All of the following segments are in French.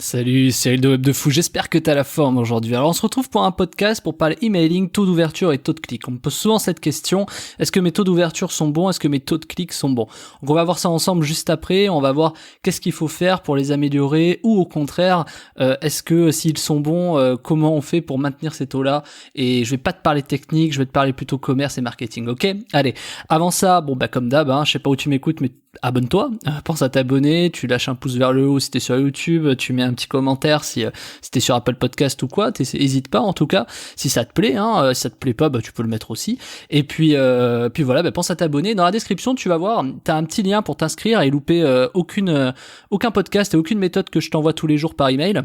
Salut, Cyril de Web de Fou, j'espère que t'as la forme aujourd'hui. Alors on se retrouve pour un podcast pour parler emailing, taux d'ouverture et taux de clic. On me pose souvent cette question, est-ce que mes taux d'ouverture sont bons, est-ce que mes taux de clic sont bons? Donc on va voir ça ensemble juste après, on va voir qu'est-ce qu'il faut faire pour les améliorer ou au contraire, est-ce que s'ils sont bons, comment on fait pour maintenir ces taux-là. Et je vais pas te parler technique, je vais te parler plutôt commerce et marketing, ok? Allez, avant ça, comme d'hab, je sais pas où tu m'écoutes mais abonne-toi, pense à t'abonner, tu lâches un pouce vers le haut si t'es sur YouTube, tu mets un petit commentaire si t'es sur Apple Podcast ou quoi, hésite pas en tout cas, si ça te plaît, si ça te plaît pas, tu peux le mettre aussi, et puis voilà, pense à t'abonner, dans la description tu vas voir, t'as un petit lien pour t'inscrire et louper aucun podcast et aucune méthode que je t'envoie tous les jours par email.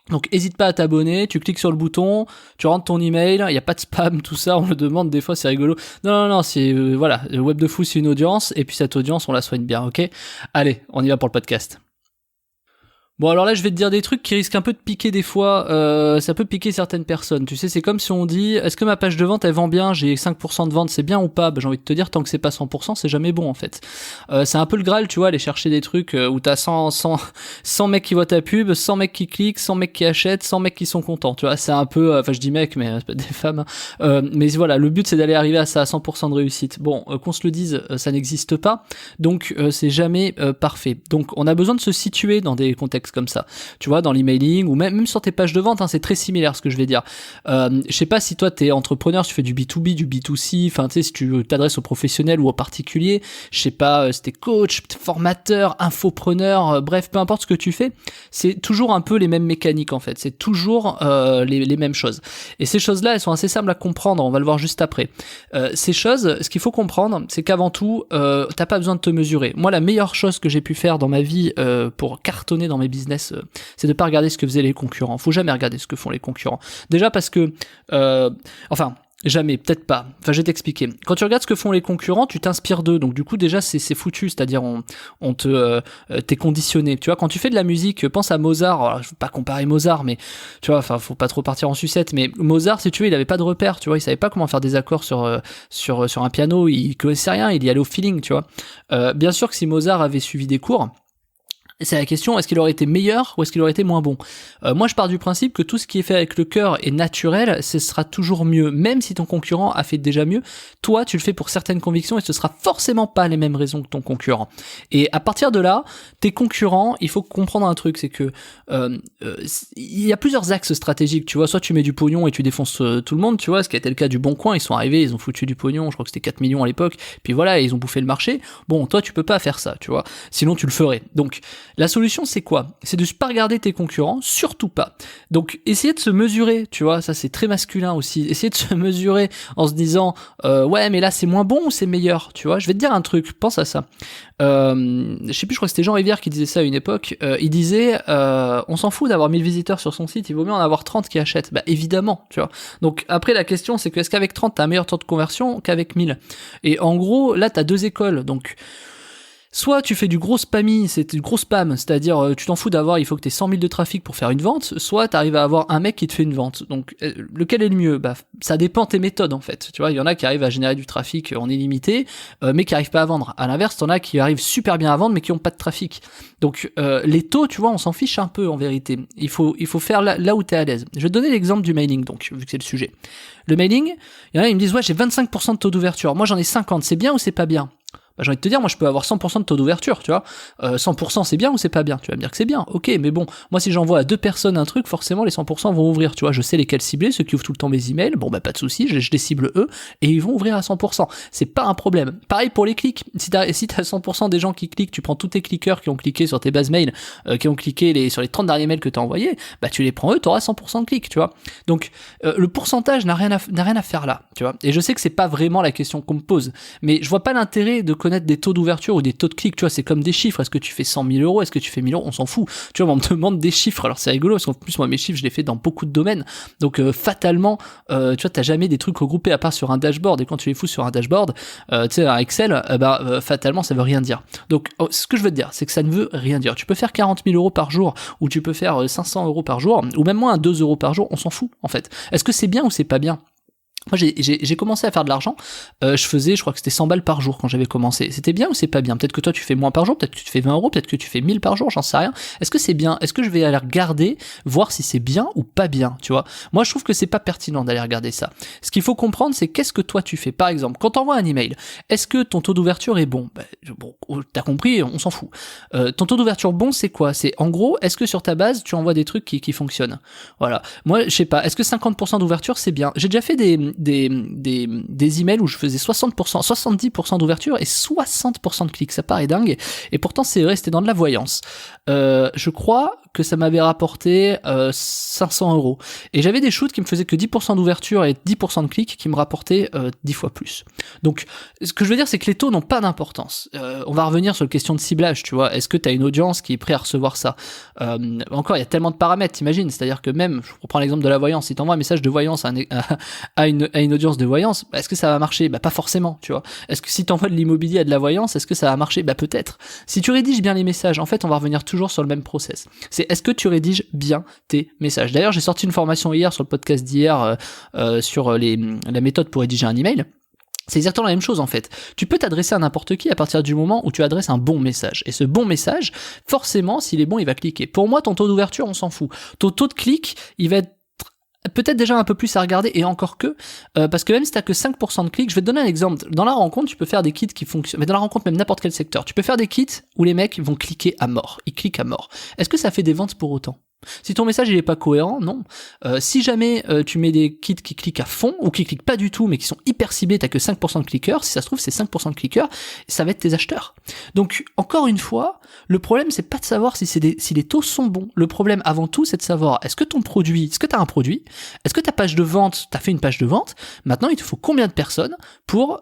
Donc hésite pas à t'abonner, tu cliques sur le bouton, tu rentres ton email, il y a pas de spam, tout ça, on le demande des fois, c'est rigolo. Non, c'est voilà, le Web de Fou c'est une audience et puis cette audience on la soigne bien, OK? Allez, on y va pour le podcast. Bon alors là je vais te dire des trucs qui risquent un peu de piquer des fois, ça peut piquer certaines personnes, tu sais, c'est comme si on dit est-ce que ma page de vente elle vend bien, j'ai 5% de vente, c'est bien ou pas? J'ai envie de te dire tant que c'est pas 100% c'est jamais bon en fait. C'est un peu le Graal, tu vois, aller chercher des trucs où t'as 100 mecs qui voient ta pub, 100 mecs qui cliquent, 100 mecs qui achètent, 100 mecs qui sont contents, tu vois, c'est un peu, je dis mecs mais c'est pas des femmes, mais voilà, le but c'est d'aller arriver à ça à 100% de réussite. Bon, qu'on se le dise, ça n'existe pas, donc c'est jamais parfait. Donc on a besoin de se situer dans des contextes comme ça, tu vois, dans l'emailing ou même sur tes pages de vente, c'est très similaire ce que je vais dire. Je sais pas si toi t'es entrepreneur, si tu fais du B2B, du B2C, tu sais, si tu t'adresses aux professionnels ou aux particuliers, je sais pas si t'es coach, formateur, infopreneur, bref, peu importe ce que tu fais, c'est toujours un peu les mêmes mécaniques en fait, c'est toujours les mêmes choses. Et ces choses-là, elles sont assez simples à comprendre, on va le voir juste après. Ces choses, ce qu'il faut comprendre, c'est qu'avant tout, t'as pas besoin de te mesurer. Moi, la meilleure chose que j'ai pu faire dans ma vie pour cartonner dans mes business, c'est de pas regarder ce que faisaient les concurrents. Faut jamais regarder ce que font les concurrents. Déjà parce que, jamais, peut-être pas. Je vais t'expliquer. Quand tu regardes ce que font les concurrents, tu t'inspires d'eux. Donc du coup déjà c'est foutu, c'est-à-dire t'es conditionné. Tu vois, quand tu fais de la musique, pense à Mozart. Alors, je veux pas comparer Mozart, mais tu vois, faut pas trop partir en sucette. Mais Mozart, si tu veux, il avait pas de repères. Tu vois, il savait pas comment faire des accords sur un piano. Il connaissait rien. Il y allait au feeling. Tu vois. Bien sûr que si Mozart avait suivi des cours, c'est la question, est-ce qu'il aurait été meilleur ou est-ce qu'il aurait été moins bon? Moi je pars du principe que tout ce qui est fait avec le cœur est naturel, ce sera toujours mieux. Même si ton concurrent a fait déjà mieux, toi tu le fais pour certaines convictions et ce sera forcément pas les mêmes raisons que ton concurrent. Et à partir de là, tes concurrents, il faut comprendre un truc, c'est que il y a plusieurs axes stratégiques, tu vois, soit tu mets du pognon et tu défonces tout le monde, tu vois, ce qui a été le cas du Bon Coin, ils sont arrivés, ils ont foutu du pognon, je crois que c'était 4 millions à l'époque, puis voilà, ils ont bouffé le marché. Bon, toi tu peux pas faire ça, tu vois, sinon tu le ferais. Donc la solution, c'est quoi? C'est de ne pas regarder tes concurrents, surtout pas. Donc, essayer de se mesurer, tu vois, ça c'est très masculin aussi. Essayer de se mesurer en se disant, ouais, mais là c'est moins bon ou c'est meilleur, tu vois. Je vais te dire un truc, pense à ça. Je sais plus, je crois que c'était Jean Rivière qui disait ça à une époque. Il disait, on s'en fout d'avoir 1000 visiteurs sur son site, il vaut mieux en avoir 30 qui achètent. Bah évidemment, tu vois. Donc après la question, c'est que est-ce qu'avec 30 t'as un meilleur taux de conversion qu'avec 1000? Et en gros, là t'as deux écoles, donc. Soit tu fais du gros spammy, c'est du gros spam, c'est-à-dire tu t'en fous d'avoir, il faut que tu aies 100 000 de trafic pour faire une vente, soit tu arrives à avoir un mec qui te fait une vente. Donc lequel est le mieux? Ça dépend de tes méthodes en fait. Tu vois, il y en a qui arrivent à générer du trafic en illimité, mais qui arrivent pas à vendre. À l'inverse, t'en as qui arrivent super bien à vendre, mais qui ont pas de trafic. Donc les taux, tu vois, on s'en fiche un peu en vérité. Il faut faire là où t'es à l'aise. Je vais te donner l'exemple du mailing, donc vu que c'est le sujet. Le mailing, il y en a, ils me disent ouais, j'ai 25% de taux d'ouverture. Moi j'en ai 50, c'est bien ou c'est pas bien? J'ai envie de te dire, moi je peux avoir 100% de taux d'ouverture, tu vois. 100% c'est bien ou c'est pas bien? Tu vas me dire que c'est bien, ok, mais bon, moi si j'envoie à 2 personnes un truc, forcément les 100% vont ouvrir, tu vois. Je sais lesquels cibler, ceux qui ouvrent tout le temps mes emails, pas de souci, je les cible eux, et ils vont ouvrir à 100%. C'est pas un problème. Pareil pour les clics, si t'as 100% des gens qui cliquent, tu prends tous tes cliqueurs qui ont cliqué sur tes bases mail, qui ont cliqué sur les 30 derniers mails que t'as envoyés, tu les prends eux, t'auras 100% de clics, tu vois. Donc le pourcentage n'a rien à faire là, tu vois. Et je sais que c'est pas vraiment la question qu'on me pose, mais je vois pas l'intérêt de connaître des taux d'ouverture ou des taux de clics, tu vois, c'est comme des chiffres. Est-ce que tu fais 100 000 euros? Est-ce que tu fais 1000 euros? On s'en fout. Tu vois, on me demande des chiffres. Alors c'est rigolo parce qu'en plus, moi, mes chiffres, je les fais dans beaucoup de domaines. Donc, fatalement, tu vois, t'as jamais des trucs regroupés à part sur un dashboard. Et quand tu les fous sur un dashboard, tu sais, un Excel, fatalement, ça veut rien dire. Donc, ce que je veux te dire, c'est que ça ne veut rien dire. Tu peux faire 40 000 euros par jour ou tu peux faire 500 euros par jour ou même moins 2 euros par jour. On s'en fout, en fait. Est-ce que c'est bien ou c'est pas bien? Moi, j'ai commencé à faire de l'argent. Je faisais, je crois que c'était 100 balles par jour quand j'avais commencé. C'était bien ou c'est pas bien? Peut-être que toi, tu fais moins par jour, peut-être que tu fais 20 euros, peut-être que tu fais 1000 par jour, j'en sais rien. Est-ce que c'est bien? Est-ce que je vais aller regarder, voir si c'est bien ou pas bien, tu vois? Moi, je trouve que c'est pas pertinent d'aller regarder ça. Ce qu'il faut comprendre, c'est qu'est-ce que toi tu fais. Par exemple, quand t'envoies un email, est-ce que ton taux d'ouverture est bon? Bon, t'as compris, on s'en fout. Ton taux d'ouverture bon, c'est quoi? C'est, en gros, est-ce que sur ta base, tu envoies des trucs qui fonctionnent? Voilà. Moi, je sais pas. Est-ce que 50% d'ouverture, c'est bien? J'ai déjà fait des emails où je faisais 60%, 70% d'ouverture et 60% de clics. Ça paraît dingue. Et pourtant, c'est resté dans de la voyance. Je crois que ça m'avait rapporté 500 euros. Et j'avais des shoots qui me faisaient que 10% d'ouverture et 10% de clics qui me rapportaient 10 fois plus. Donc, ce que je veux dire, c'est que les taux n'ont pas d'importance. On va revenir sur la question de ciblage, tu vois. Est-ce que tu as une audience qui est prête à recevoir ça? Encore, il y a tellement de paramètres, t'imagines. C'est-à-dire que même, je reprends l'exemple de la voyance, si tu envoies un message de voyance à une audience de voyance, est-ce que ça va marcher? Pas forcément, tu vois. Est-ce que si tu envoies de l'immobilier à de la voyance, est-ce que ça va marcher? Peut-être. Si tu rédiges bien les messages, en fait, on va revenir toujours sur le même process. C'est est-ce que tu rédiges bien tes messages? D'ailleurs, j'ai sorti une formation hier sur le podcast d'hier sur la méthode pour rédiger un email. C'est exactement la même chose en fait. Tu peux t'adresser à n'importe qui à partir du moment où tu adresses un bon message. Et ce bon message, forcément, s'il est bon, il va cliquer. Pour moi, ton taux d'ouverture, on s'en fout. Ton taux de clic, il va être peut-être déjà un peu plus à regarder, et encore que, parce que même si t'as que 5% de clics, je vais te donner un exemple. Dans la rencontre, tu peux faire des kits qui fonctionnent, mais dans la rencontre, même n'importe quel secteur, tu peux faire des kits où les mecs vont cliquer à mort. Ils cliquent à mort. Est-ce que ça fait des ventes pour autant? Si ton message il est pas cohérent, non. Si jamais tu mets des kits qui cliquent à fond ou qui cliquent pas du tout mais qui sont hyper ciblés, t'as que 5% de cliqueurs, si ça se trouve c'est 5% de cliqueurs, ça va être tes acheteurs. Donc encore une fois, le problème c'est pas de savoir si les taux sont bons. Le problème avant tout c'est de savoir est-ce que ton produit, est-ce que t'as un produit, est-ce que ta page de vente, t'as fait une page de vente, maintenant il te faut combien de personnes pour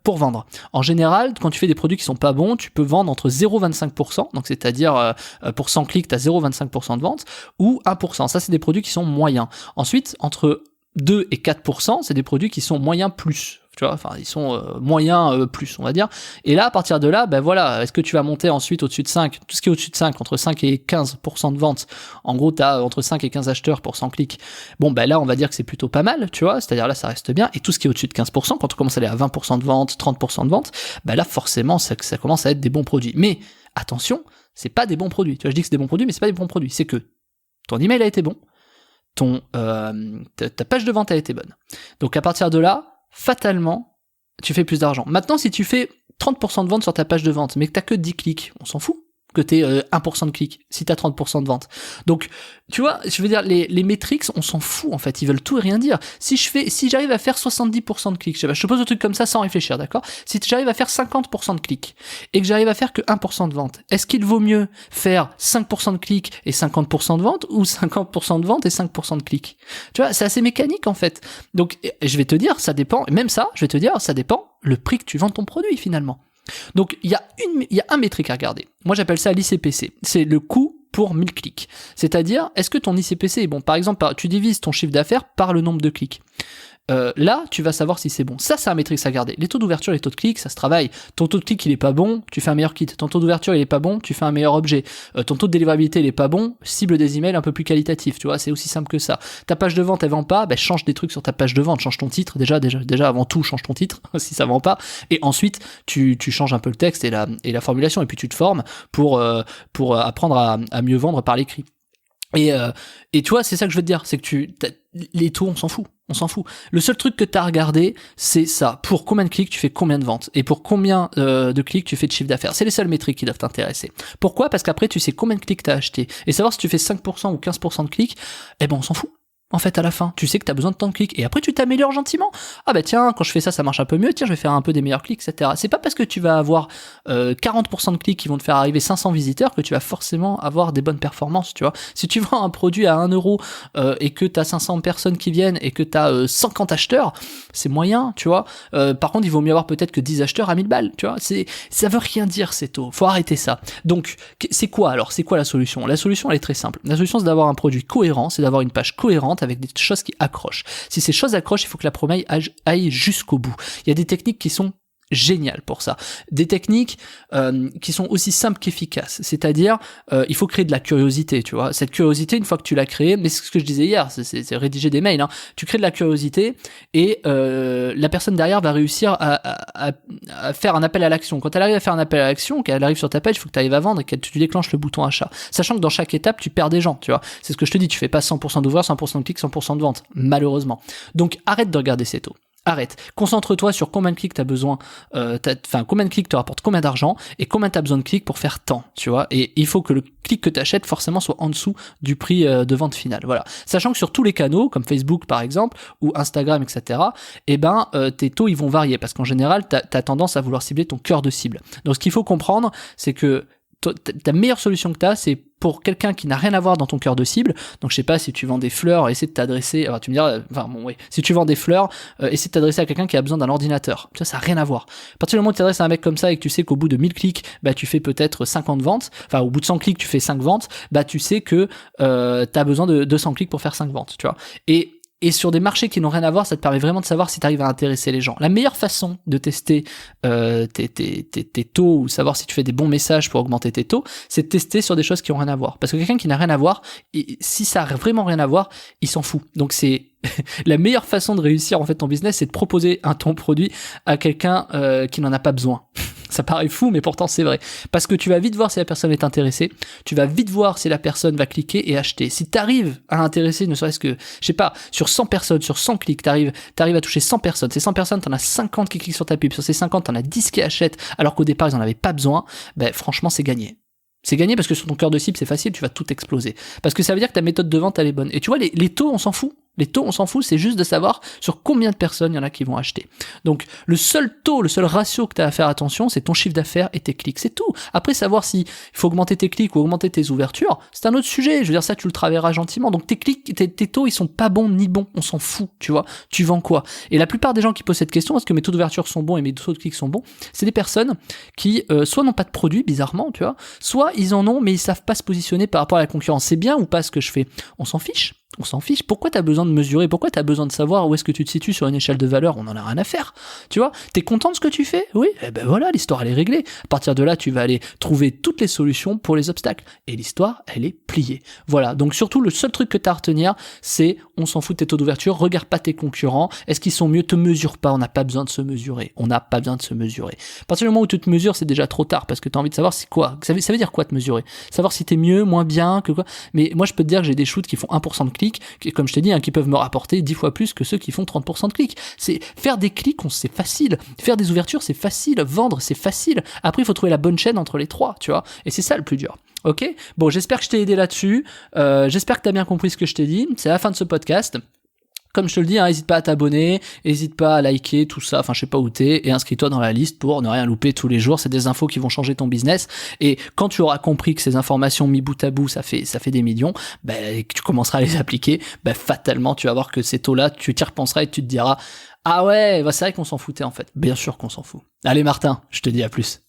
vendre. En général, quand tu fais des produits qui sont pas bons, tu peux vendre entre 0,25%, donc c'est-à-dire pour 100 clics t'as 0,25% de vente, ou 1%. Ça, c'est des produits qui sont moyens. Ensuite, entre 2 et 4%, c'est des produits qui sont moyens plus. Tu vois, enfin, ils sont moyens plus, on va dire. Et là, à partir de là, voilà, est-ce que tu vas monter ensuite au-dessus de 5? Tout ce qui est au-dessus de 5, entre 5 et 15% de vente. En gros, t'as entre 5 et 15 acheteurs pour 100 clics. Bon, là, on va dire que c'est plutôt pas mal, tu vois. C'est-à-dire là, ça reste bien. Et tout ce qui est au-dessus de 15%, quand on commence à aller à 20% de vente, 30% de vente, là, forcément, ça commence à être des bons produits. Mais, attention, c'est pas des bons produits. Tu vois, je dis que c'est des bons produits, mais c'est pas des bons produits. C'est que ton email a été bon, ta page de vente a été bonne. Donc à partir de là, fatalement, tu fais plus d'argent. Maintenant, si tu fais 30% de vente sur ta page de vente, mais que t'as que 10 clics, on s'en fout que t'aies 1% de clics, si t'as 30% de vente. Donc, tu vois, je veux dire, les métriques, on s'en fout, en fait, ils veulent tout et rien dire. Si j'arrive à faire 70% de clics, je te pose un truc comme ça sans réfléchir, d'accord? Si j'arrive à faire 50% de clics, et que j'arrive à faire que 1% de vente, est-ce qu'il vaut mieux faire 5% de clics et 50% de vente, ou 50% de vente et 5% de clics? Tu vois, c'est assez mécanique, en fait. Donc, je vais te dire, ça dépend, même ça, je vais te dire, ça dépend le prix que tu vends ton produit, finalement. Donc, il y a un métrique à regarder. Moi, j'appelle ça l'ICPC. C'est le coût pour 1000 clics. C'est-à-dire, est-ce que ton ICPC est bon? Par exemple, tu divises ton chiffre d'affaires par le nombre de clics. Là, tu vas savoir si c'est bon. Ça, c'est un métrique à garder. Les taux d'ouverture, les taux de clics, ça se travaille. Ton taux de clic, il est pas bon, tu fais un meilleur kit. Ton taux d'ouverture, il est pas bon, tu fais un meilleur objet. Ton taux de délivrabilité, il est pas bon, cible des emails un peu plus qualitatifs. Tu vois, c'est aussi simple que ça. Ta page de vente, elle vend pas, change des trucs sur ta page de vente, change ton titre. Déjà, avant tout, change ton titre si ça vend pas. Et ensuite, tu changes un peu le texte et la formulation. Et puis, tu te formes pour apprendre à mieux vendre par l'écrit. Et tu vois, c'est ça que je veux te dire, c'est que les taux, on s'en fout. On s'en fout. Le seul truc que t'as regardé, c'est ça. Pour combien de clics tu fais combien de ventes? Et pour combien de clics tu fais de chiffre d'affaires? C'est les seules métriques qui doivent t'intéresser. Pourquoi? Parce qu'après, tu sais combien de clics t'as acheté. Et savoir si tu fais 5% ou 15% de clics, on s'en fout. En fait, à la fin, tu sais que t'as besoin de tant de clics. Et après, tu t'améliores gentiment. Ah tiens, quand je fais ça, ça marche un peu mieux. Tiens, je vais faire un peu des meilleurs clics, etc. C'est pas parce que tu vas avoir 40% de clics qui vont te faire arriver 500 visiteurs que tu vas forcément avoir des bonnes performances, tu vois. Si tu vends un produit à 1 euro et que t'as 500 personnes qui viennent et que t'as 50 acheteurs, c'est moyen, tu vois. Par contre, il vaut mieux avoir peut-être que 10 acheteurs à 1000 balles, tu vois. Ça veut rien dire, ces taux. Faut arrêter ça. Donc, c'est quoi alors? C'est quoi la solution? La solution, elle est très simple. La solution, c'est d'avoir un produit cohérent, c'est d'avoir une page cohérente avec des choses qui accrochent. Si ces choses accrochent, il faut que la promesse aille jusqu'au bout. Il y a des techniques qui sont génial pour ça. Des techniques qui sont aussi simples qu'efficaces. C'est-à-dire, il faut créer de la curiosité, tu vois. Cette curiosité, une fois que tu l'as créée, mais c'est ce que je disais hier, c'est rédiger des mails, hein. Tu crées de la curiosité et la personne derrière va réussir à faire un appel à l'action. Quand elle arrive à faire un appel à l'action, qu'elle arrive sur ta page, il faut que tu arrives à vendre et que tu déclenches le bouton achat. Sachant que dans chaque étape, tu perds des gens, tu vois. C'est ce que je te dis, tu fais pas 100% d'ouvreurs, 100% de clics, 100% de vente, malheureusement. Donc arrête de regarder ces taux. Arrête. Concentre-toi sur combien de clics t'as besoin, combien de clics te rapporte combien d'argent et combien t'as besoin de clics pour faire tant, tu vois. Et il faut que le clic que t'achètes forcément soit en dessous du prix de vente finale. Voilà. Sachant que sur tous les canaux, comme Facebook par exemple, ou Instagram, etc., tes taux ils vont varier parce qu'en général, t'as tendance à vouloir cibler ton cœur de cible. Donc ce qu'il faut comprendre, c'est que ta meilleure solution que t'as, c'est pour quelqu'un qui n'a rien à voir dans ton cœur de cible. Donc je sais pas, si tu vends des fleurs, essaie de t'adresser, alors tu me diras, si tu vends des fleurs, essaie de t'adresser à quelqu'un qui a besoin d'un ordinateur. Ça a rien à voir. À partir du moment où tu t'adresses à un mec comme ça et que tu sais qu'au bout de 1000 clics, tu fais peut-être 50 ventes, enfin au bout de 100 clics, tu fais 5 ventes, tu sais que t'as besoin de 200 clics pour faire 5 ventes, tu vois. Et sur des marchés qui n'ont rien à voir, ça te permet vraiment de savoir si tu arrives à intéresser les gens. La meilleure façon de tester tes taux ou savoir si tu fais des bons messages pour augmenter tes taux, c'est de tester sur des choses qui ont rien à voir. Parce que quelqu'un qui n'a rien à voir, si ça a vraiment rien à voir, il s'en fout. Donc c'est la meilleure façon de réussir en fait ton business, c'est de proposer ton produit à quelqu'un qui n'en a pas besoin. Ça paraît fou, mais pourtant c'est vrai. Parce que tu vas vite voir si la personne est intéressée, tu vas vite voir si la personne va cliquer et acheter. Si t'arrives à intéresser, ne serait-ce que, je sais pas, sur 100 personnes, sur 100 clics, t'arrives à toucher 100 personnes. Ces 100 personnes, t'en as 50 qui cliquent sur ta pub. Sur ces 50, t'en as 10 qui achètent, alors qu'au départ, ils en avaient pas besoin. Franchement, c'est gagné. C'est gagné parce que sur ton cœur de cible, c'est facile, tu vas tout exploser. Parce que ça veut dire que ta méthode de vente, elle est bonne. Et tu vois, les taux, on s'en fout. Les taux, on s'en fout, c'est juste de savoir sur combien de personnes il y en a qui vont acheter. Donc, le seul ratio que tu as à faire attention, c'est ton chiffre d'affaires et tes clics, c'est tout. Après, savoir s'il faut augmenter tes clics ou augmenter tes ouvertures, c'est un autre sujet. Je veux dire, ça, tu le travailleras gentiment. Donc, tes clics, tes taux, ils sont pas bons ni bons. On s'en fout, tu vois. Tu vends quoi? Et la plupart des gens qui posent cette question, est-ce que mes taux d'ouverture sont bons et mes taux de clics sont bons? C'est des personnes qui, soit n'ont pas de produit, bizarrement, tu vois, soit ils en ont, mais ils savent pas se positionner par rapport à la concurrence. C'est bien ou pas ce que je fais? On s'en fiche. On s'en fiche. Pourquoi t'as besoin de mesurer? Pourquoi t'as besoin de savoir où est-ce que tu te situes sur une échelle de valeur? On en a rien à faire. Tu vois? T'es content de ce que tu fais? Oui. Eh ben voilà, l'histoire, elle est réglée. À partir de là, tu vas aller trouver toutes les solutions pour les obstacles. Et l'histoire, elle est pliée. Voilà. Donc surtout, le seul truc que t'as à retenir, c'est on s'en fout de tes taux d'ouverture. Regarde pas tes concurrents. Est-ce qu'ils sont mieux? Te mesure pas. On n'a pas besoin de se mesurer. On n'a pas besoin de se mesurer. À partir du moment où tu te mesures, c'est déjà trop tard parce que t'as envie de savoir c'est quoi. Ça veut dire quoi te mesurer? Savoir si t'es mieux, moins bien, que quoi. Mais moi, je peux te dire que j'ai des shoots qui font 1% de clics, comme je t'ai dit, qui peuvent me rapporter 10 fois plus que ceux qui font 30% de clics. C'est faire des clics, c'est facile. Faire des ouvertures, c'est facile. Vendre, c'est facile. Après, il faut trouver la bonne chaîne entre les trois, tu vois. Et c'est ça le plus dur. Ok? Bon, j'espère que je t'ai aidé là-dessus. J'espère que t'as bien compris ce que je t'ai dit. C'est la fin de ce podcast. Comme je te le dis, n'hésite pas à t'abonner, n'hésite pas à liker, tout ça, enfin je sais pas où t'es, et inscris-toi dans la liste pour ne rien louper tous les jours. C'est des infos qui vont changer ton business. Et quand tu auras compris que ces informations mis bout à bout, ça fait des millions, et que tu commenceras à les appliquer, fatalement tu vas voir que ces taux-là, tu t'y repenseras et tu te diras ah ouais, c'est vrai qu'on s'en foutait en fait. Bien sûr qu'on s'en fout. Allez Martin, je te dis à plus.